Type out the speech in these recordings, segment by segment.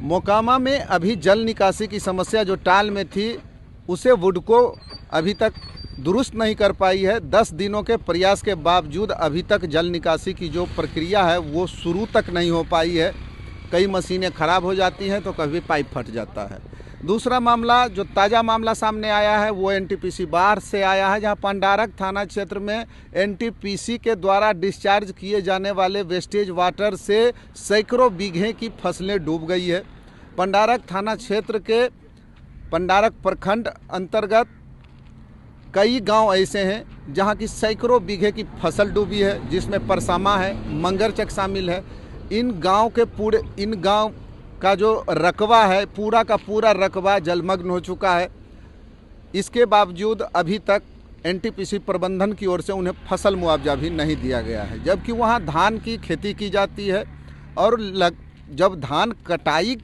मोकामा में अभी जल निकासी की समस्या जो टाल में थी, उसे वुडको अभी तक दुरुस्त नहीं कर पाई है। 10 दिनों के प्रयास के बावजूद अभी तक जल निकासी की जो प्रक्रिया है वो शुरू तक नहीं हो पाई है। कई मशीनें ख़राब हो जाती हैं तो कभी पाइप फट जाता है। दूसरा मामला, जो ताज़ा मामला सामने आया है वो एनटीपीसी बाढ़ से आया है, जहां पंडारक थाना क्षेत्र में एनटीपीसी के द्वारा डिस्चार्ज किए जाने वाले वेस्टेज वाटर से सैकड़ों बीघे की फसलें डूब गई है। पंडारक थाना क्षेत्र के पंडारक प्रखंड अंतर्गत कई गांव ऐसे हैं जहां की सैकड़ों बीघे की फसल डूबी है, जिसमें परसामा है, मंगरचक शामिल है। इन गांव का जो रकबा है, पूरा का पूरा रकबा जलमग्न हो चुका है। इसके बावजूद अभी तक एनटीपीसी प्रबंधन की ओर से उन्हें फसल मुआवजा भी नहीं दिया गया है, जबकि वहां धान की खेती की जाती है और जब धान कटाई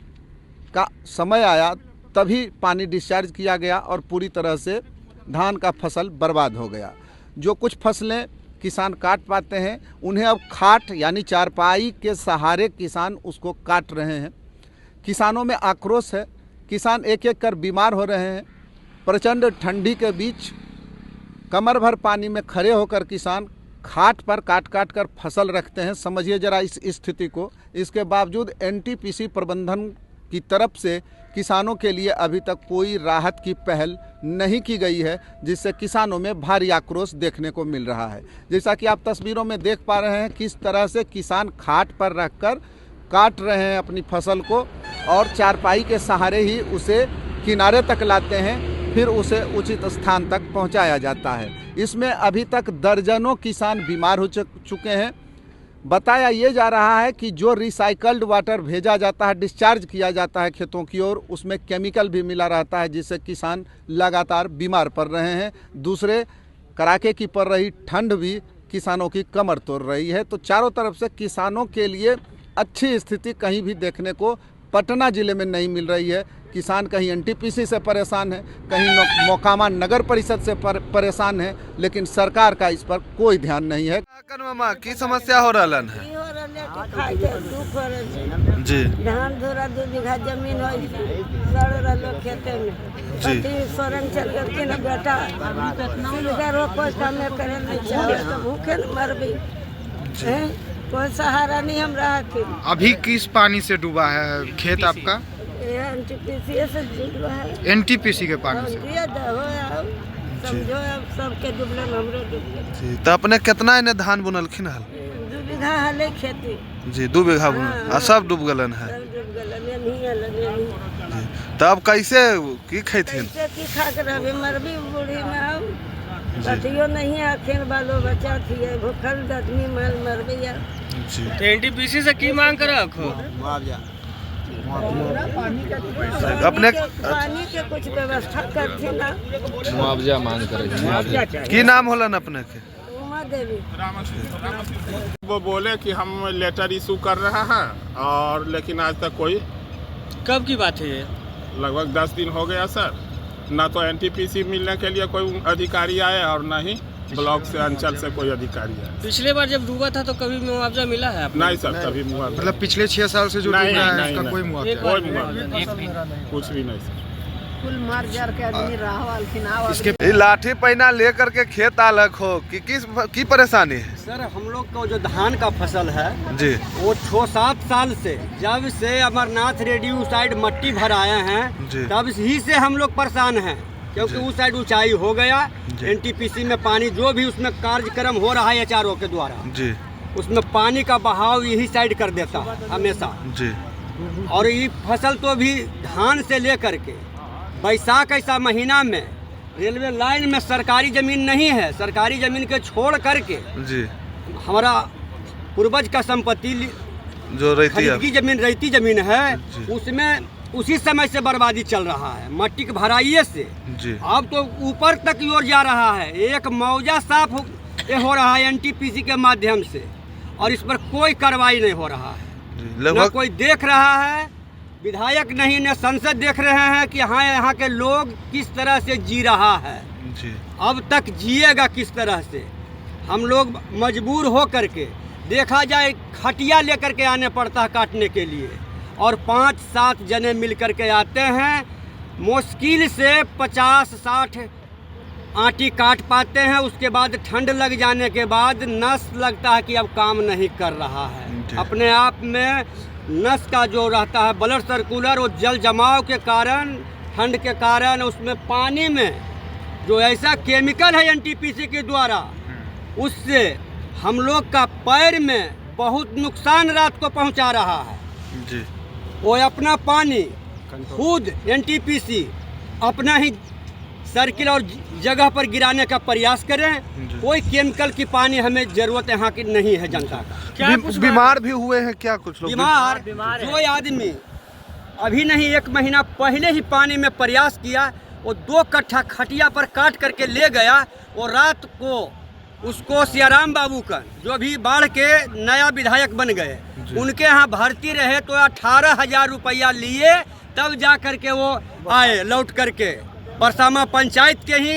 का समय आया तभी पानी डिस्चार्ज किया गया और पूरी तरह से धान का फसल बर्बाद हो गया। जो कुछ फसलें किसान काट पाते हैं उन्हें अब खाट यानी चारपाई के सहारे किसान उसको काट रहे हैं। किसानों में आक्रोश है, किसान एक एक कर बीमार हो रहे हैं। प्रचंड ठंडी के बीच कमर भर पानी में खड़े होकर किसान खाट पर काट काट कर फसल रखते हैं। समझिए जरा इस स्थिति को। इसके बावजूद एनटीपीसी प्रबंधन की तरफ से किसानों के लिए अभी तक कोई राहत की पहल नहीं की गई है, जिससे किसानों में भारी आक्रोश देखने को मिल रहा है। जैसा कि आप तस्वीरों में देख पा रहे हैं किस तरह से किसान खाट पर रखकर काट रहे हैं अपनी फसल को और चारपाई के सहारे ही उसे किनारे तक लाते हैं, फिर उसे उचित स्थान तक पहुंचाया जाता है। इसमें अभी तक दर्जनों किसान बीमार हो चुके हैं। बताया ये जा रहा है कि जो रिसाइकल्ड वाटर भेजा जाता है, डिस्चार्ज किया जाता है खेतों की ओर, उसमें केमिकल भी मिला रहता है, जिससे किसान लगातार बीमार पड़ रहे हैं। दूसरे, कड़ाके की पड़ रही ठंड भी किसानों की कमर तोड़ रही है। तो चारों तरफ से किसानों के लिए अच्छी स्थिति कहीं भी देखने को पटना ज़िले में नहीं मिल रही है। किसान कहीं एनटीपीसी से परेशान है, कहीं मोकामा नगर परिषद से परेशान है, लेकिन सरकार का इस पर कोई ध्यान नहीं है। मामा की समस्या हो रहा है जी। धान धोरा 2 बीघा जमीन सड़ रहा खेते में जी। सोरन चल गए ना बेटा, कोई काम करे नहीं चाहे तो भूखे मरबी, कोई सहारा नहीं हम रहा के। अभी किस पानी से डूबा है खेत आपका? एनटीपीसी से डूबा है। एनटीपीसी के पानी से समझो अब सबके डूबलन हमरो डूबलन। तो अपने कितना इन्हें धान बुनलखिन हल? 2 बीघा हले खेती जी। 2 बीघा बुनल सब डूब गलन है जी। तो अब कैसे की खैथिन? की खा के रहबे, मरबी बूढ़ी में अब कथियो नहीं है, अखिन बालो बच्चा थिए भूखल आदमी माल मरबे जी। तो एनटीपीसी से की मांग कर रखो? मुआवजा अपने पानी के कुछ व्यवस्था करते ना, मुआवजा मांग करे। की नाम होलन अपने के? उमा देवी। वो बोले कि हम लेटर इशू कर रहे हैं और लेकिन आज तक कोई। कब की बात है ये? लगभग 10 दिन हो गया सर। ना तो एनटीपीसी मिलने के लिए कोई अधिकारी आए और ना ही ब्लॉक से अंचल से कोई अधिकारी आए। पिछले बार जब डूबा था तो कभी मुआवजा मिला है आपको? नहीं सर, कभी मुआवजा मतलब पिछले 6 साल से जो डूब रहा है उसका कोई मुआवजा? कोई मुआवजा कुछ भी नहीं सर। कुल मार जार के आदमी रहवालखिन। इसके लाठी पैना लेकर के खेत आलक हो कि किस की परेशानी है? सर हम लोग का जो धान का फसल है जी, वो 6-7 साल से जब से अमरनाथ रेडियो साइड मट्टी भर आए हैं तब ही से हम लोग परेशान हैं, क्योंकि उस साइड ऊंचाई हो गया। एनटीपीसी में पानी जो भी उसमें कार्यक्रम हो रहा है एचआरओ के द्वारा जी, उसमें पानी का बहाव यही साइड कर देता है हमेशा जी। और ये फसल तो भी धान से लेकर के बैसाख ऐसा महीना में रेलवे लाइन में सरकारी जमीन नहीं है, सरकारी जमीन के छोड़ करके जी हमारा पूर्वज का संपत्ति जो रहती जमीन है उसमें उसी समय से बर्बादी चल रहा है, मट्टी के भराइए से जी। अब तो ऊपर तक की ओर जा रहा है। एक मौजा साफ हो रहा है एनटीपीसी के माध्यम से और इस पर कोई कार्रवाई नहीं हो रहा है। न कोई देख रहा है, विधायक नहीं, न संसद देख रहे हैं कि हाँ यहाँ के लोग किस तरह से जी रहा है जी। अब तक जिएगा किस तरह से। हम लोग मजबूर हो करके देखा जाए खटिया लेकर के आने पड़ता है काटने के लिए और 5-7 जने मिल कर के आते हैं। मुश्किल से 50-60 आटी काट पाते हैं। उसके बाद ठंड लग जाने के बाद नस लगता है कि अब काम नहीं कर रहा है। अपने आप में नस का जो रहता है ब्लड सर्कुलर, वो जल जमाव के कारण, ठंड के कारण, उसमें पानी में जो ऐसा केमिकल है एनटीपीसी के द्वारा, उससे हम लोग का पैर में बहुत नुकसान रात को पहुंचा रहा है जी। वो अपना पानी खुद एनटीपीसी अपना ही सर्किल और जगह पर गिराने का प्रयास करें। कोई केमिकल की पानी हमें जरूरत यहाँ की नहीं है जनता का। क्या कुछ बीमार भी हुए हैं क्या कुछ लोग? बीमार जो आदमी अभी नहीं 1 महीना पहले ही पानी में प्रयास किया, वो 2 कट्ठा खटिया पर काट करके ले गया। वो रात को उसको सियाराम बाबू का, जो अभी बाढ़ के नया विधायक बन गए, उनके यहाँ भर्ती रहे तो 18,000 रुपया लिए, तब जा करके वो आए लौट करके। परसामा पंचायत के ही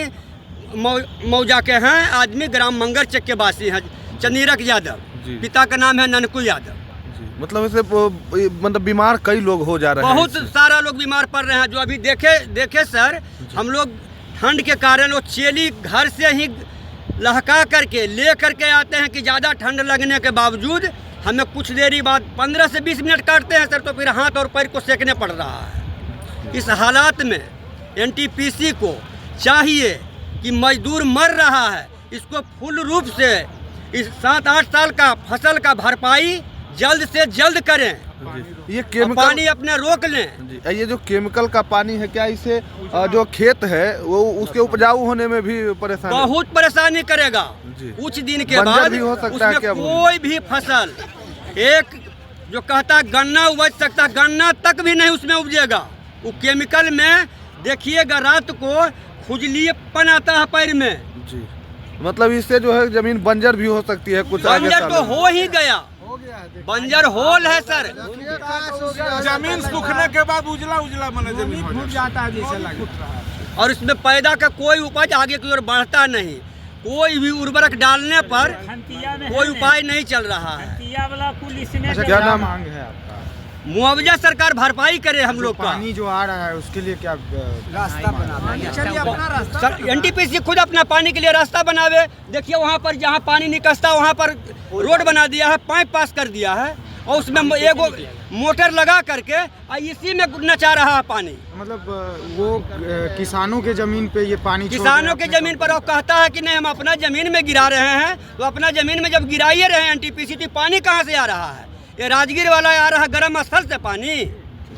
मौजा के हैं आदमी, ग्राम मंगर चक के वासी हैं, चंदीरक यादव, पिता का नाम है ननकू यादव। मतलब ऐसे मतलब बीमार कई लोग हो जा रहे हैं। बहुत सारा लोग बीमार पड़ रहे हैं। जो अभी देखे सर, हम लोग ठंड के कारण वो चेली घर से ही लहका करके ले करके आते हैं कि ज़्यादा ठंड लगने के बावजूद हमें कुछ देरी बाद 15 से 20 मिनट काटते हैं सर, तो फिर हाथ और पैर को सेकने पड़ रहा है। इस हालात में एनटीपीसी को चाहिए कि मजदूर मर रहा है, इसको फुल रूप से इस 7-8 साल का फसल का भरपाई जल्द से जल्द करें। ये केमिकल पानी अपने रोक लें जी। ये जो केमिकल का पानी है, क्या इसे जो खेत है वो उसके उपजाऊ होने में भी परेशानी, बहुत परेशानी करेगा। कुछ दिन के बाद भी हो सकता है, क्या कोई भी फसल, एक जो कहता गन्ना उपज सकता, गन्ना तक भी नहीं उसमें उपजेगा। वो केमिकल में देखिएगा रात को खुजलीपन आता है पैर में जी। मतलब इससे जो है जमीन बंजर भी हो सकती है। कुछ बंजर तो हो ही गया, बंजर होल है सर। जमीन सूखने के बाद उजला उजला बने जमीन हो जाता है जैसे लगता है। और इसमें पैदा का कोई उपज आगे की ओर बढ़ता नहीं। कोई भी उर्वरक डालने पर कोई उपाय नहीं चल रहा है। क्या नाम मांग है आपका? मुआवजा सरकार भरपाई करे हम लोग का। पानी जो आ रहा है उसके लिए क्या रास्ता सर एनटीपीसी खुद अपना पानी के लिए रास्ता बनावे। देखिए वहाँ पर जहाँ पानी निकलता वहाँ पर रोड बना दिया है, पाइप पास कर दिया है, और उसमें एगो मोटर लगा करके इसी में नचा रहा है पानी। मतलब वो किसानों के जमीन पे ये पानी, किसानों के जमीन पर वो कहता है कि नहीं हम अपना जमीन में गिरा रहे हैं। तो अपना जमीन में जब गिराइए रहे हैं एनटीपीसी, तो पानी कहाँ से आ रहा है? ये राजगीर वाला आ रहा है गर्म स्थल से पानी,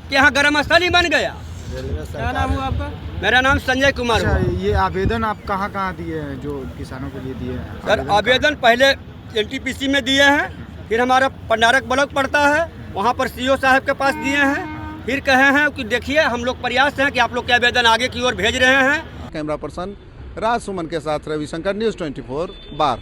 कि यहाँ गर्म स्थल ही बन गया। क्या नाम हुआ आपका? मेरा नाम संजय कुमार हुआ। ये आवेदन आप कहाँ दिए हैं जो किसानों के लिए दिए हैं? सर आवेदन पहले एनटीपीसी में दिए हैं, फिर हमारा पंडारक ब्लॉक पड़ता है, वहाँ पर सीओ साहब के पास दिए हैं। फिर कहे हैं कि देखिए हम लोग प्रयास हैं कि आप लोग के आवेदन आगे की ओर भेज रहे हैं। कैमरा पर्सन राज सुमन के साथ रविशंकर, न्यूज़ 24 बार।